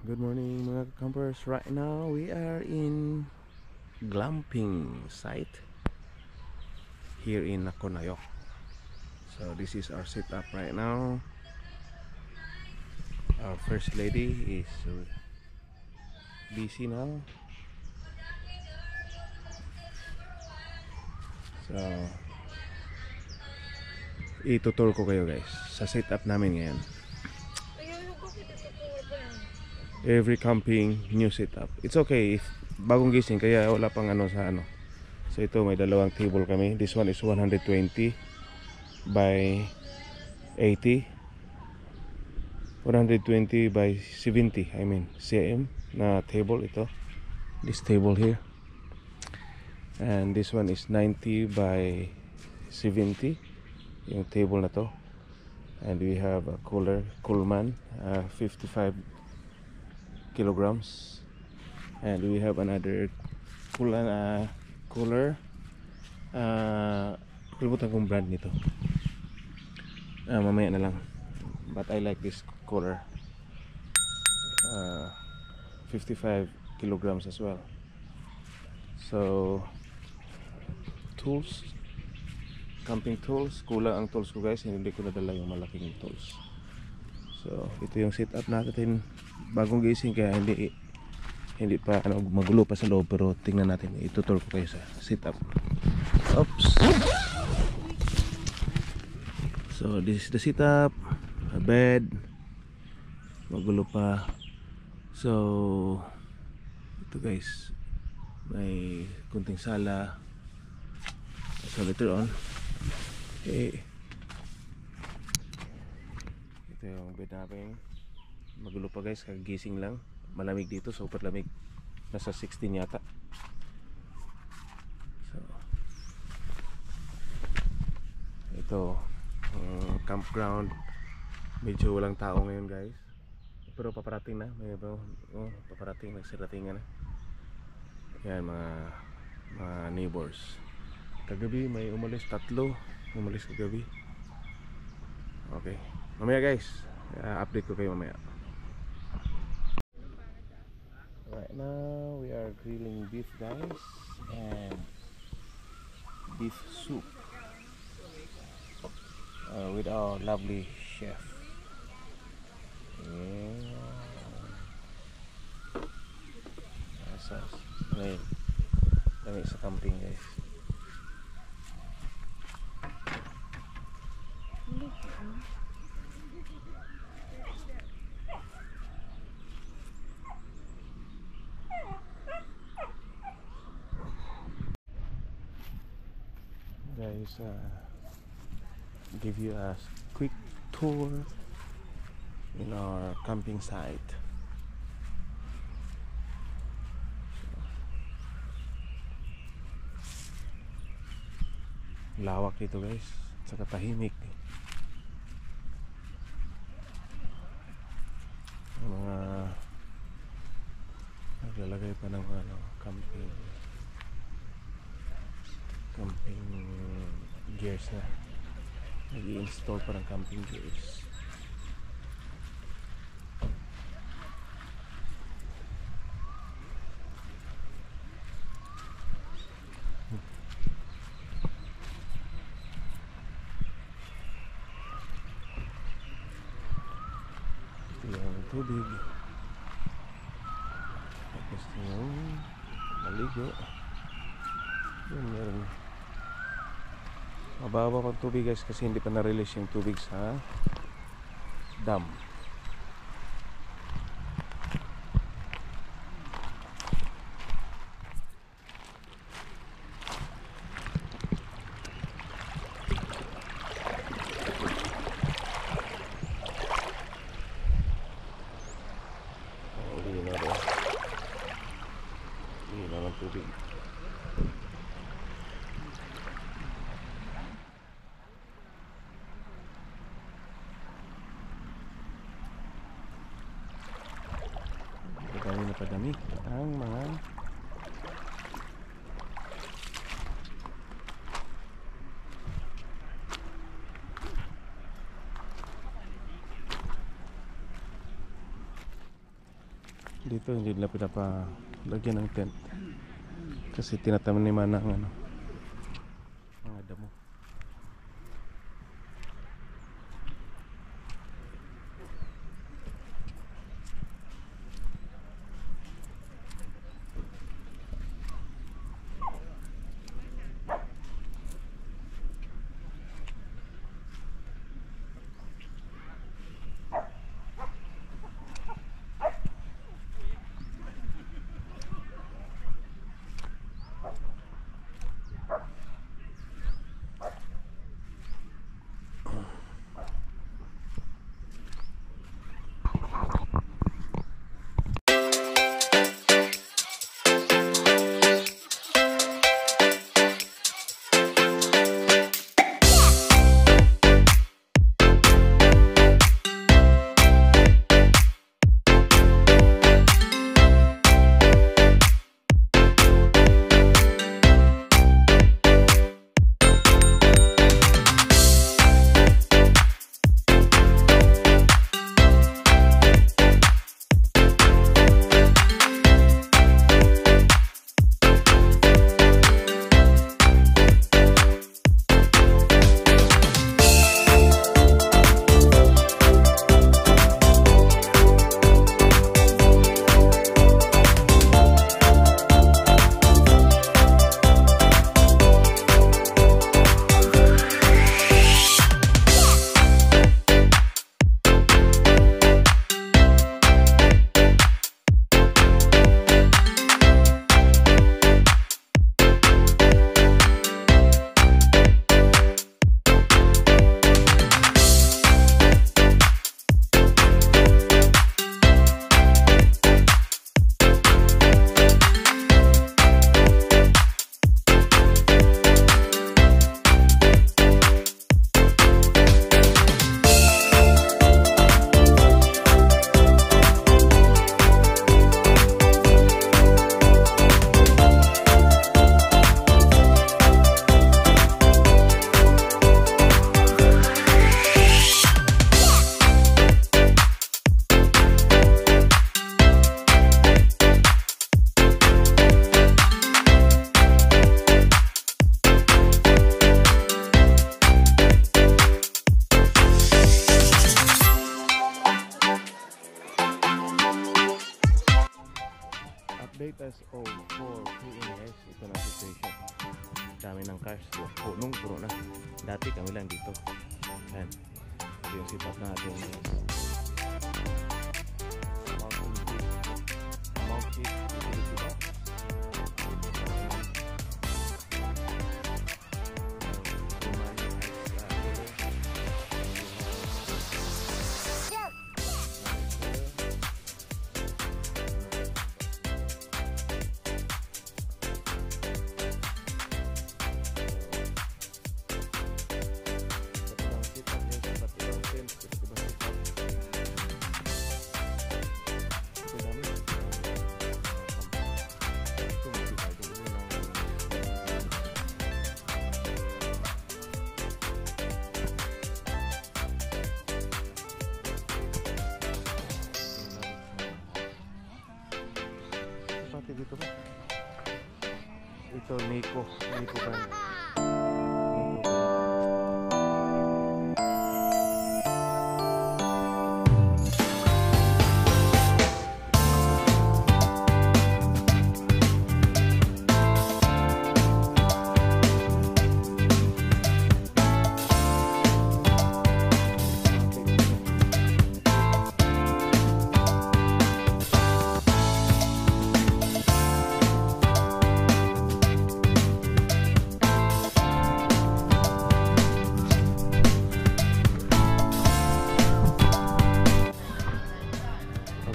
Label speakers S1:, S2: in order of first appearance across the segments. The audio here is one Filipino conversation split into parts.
S1: Good morning mga campers. Right now we are in glamping site here in Nakonayok. So this is our setup right now. Our first lady is busy now. So itutur ko kayo guys sa setup namin ngayon. Every camping new setup. It's okay if bagong gising kaya wala pang ano sa ano. So ito may dalawang table kami. This one is 120 by 80. 120 by 70 I mean cm na table ito. This table here. And this one is 90 by 70 yung table na to. And we have a cooler, Coolman, 55 kilograms. And we have another cooler, kalimutan kong brand nito, mamaya na lang, but I like this cooler, 55 kilograms as well. So tools, camping tools, kulang ang tools ko guys, hindi ko nadala yung malaking tools. So ito yung setup natin, bagong gising kaya hindi pa ano, magulo pa sa loob, pero tingnan natin, itutur ko kayo sa setup. Oops. So this is the setup, a bed, magulo pa. So ito guys, may kunting sala. So later on, ito yung bed namin. Magulo pa guys, kagising lang. Malamig dito, super lamig. Nasa 16 yata. So ito campground. Medyo walang tao ngayon guys, pero paparating na. May paparating, nagsiratingan na. Yan mga neighbors. Kagabi may umalis, tatlo umalis kagabi. Okay, mamaya guys, update ko kayo mamaya. Right now we are grilling beef guys, and beef soup with our lovely chef. Yeah. Ngayon kami sa camping guys. Guys, give you a quick tour in our camping site. Lawak dito guys, saka tahimik. Mga naglalagay pa ng camping gears na, nag-i-install pa ng camping gears. Ito yung tubig, tapos ito yung maligo. Yun, meron mababa pang tubig guys, kasi hindi pa na-release yung tubig sa dam. Linaw ng tubig. Padami na padami ang mga Dito hindi nila pinapalagyan ng tent kasi tinataniman ng ano, mga damo. Update as of 4 p.m. guys, ito na situation. Dami ng cars, puno na. Dati kami lang dito. Ayan, ito yung sipat natin guys. Mount Keith Utility Box. Dito ba? Ito Nico Brand.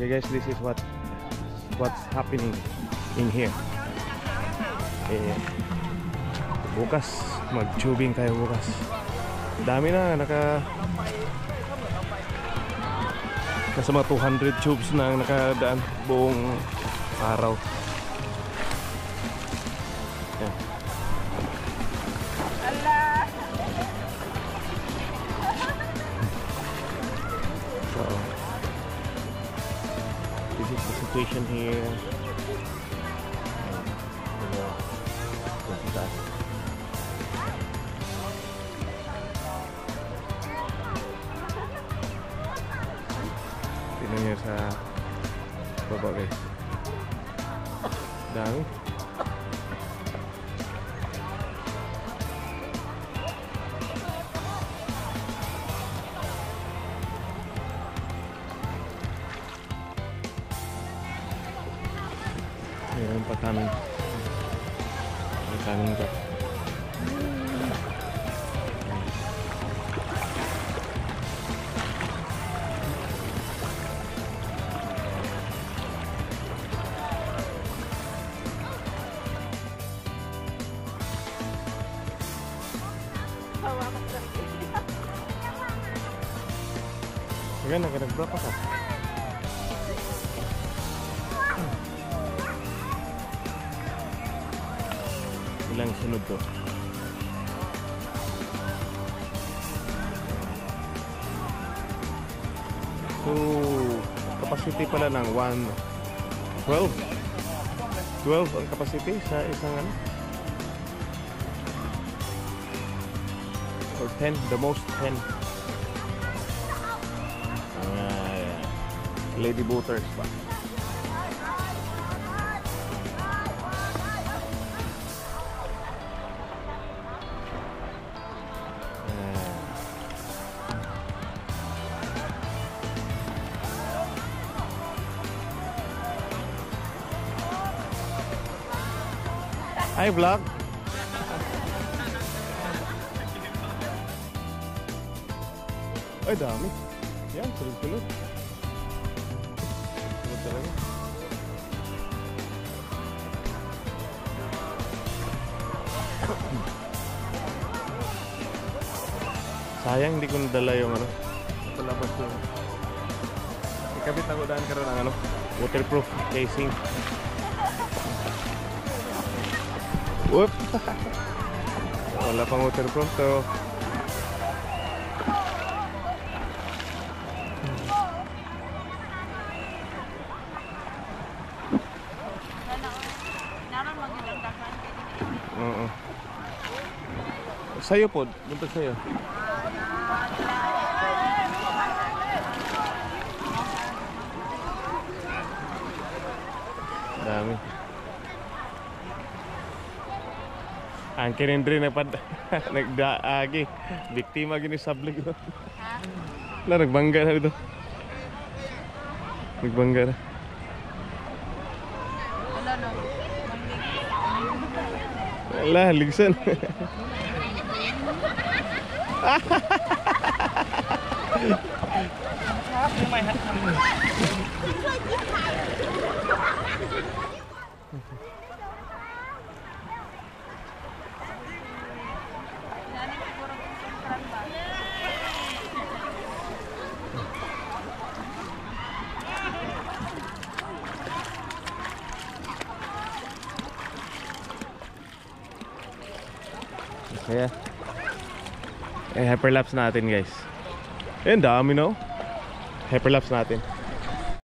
S1: Okay guys, this is what's happening in here. Bukas mag-tubing tayo bukas. Dami na nasa mga 200 tubes na ang nakadaan buong araw. Yan. This is the situation here. Tingnan niyo sa baba guys. Dami. Meron pa kami. May kaming ka. Sige, nag-bra pa ka. Ilang sunod to? So, capacity pala ng 12 ang capacity sa isang ano? Or 10, the most 10. Lady boaters pa. Hi vlog. Ay dami. Yan, sunod-sunod. Sunod talaga. Sayang hindi ko nadala yung ano. Palabas yung ikabit ako daan karoon ng ano, waterproof casing. Whoop! Wala pang waterproof to. Oo. Sa'yo po, buntag sa'yo. Dami. Ang kinindri na nagdaagi. Biktima gini sablig do. Wala, nagbangga na dito. Nagbangga na. Wala, ligsan. Kaya hyperlapse natin guys. Ayun, dami no. Hyperlapse natin.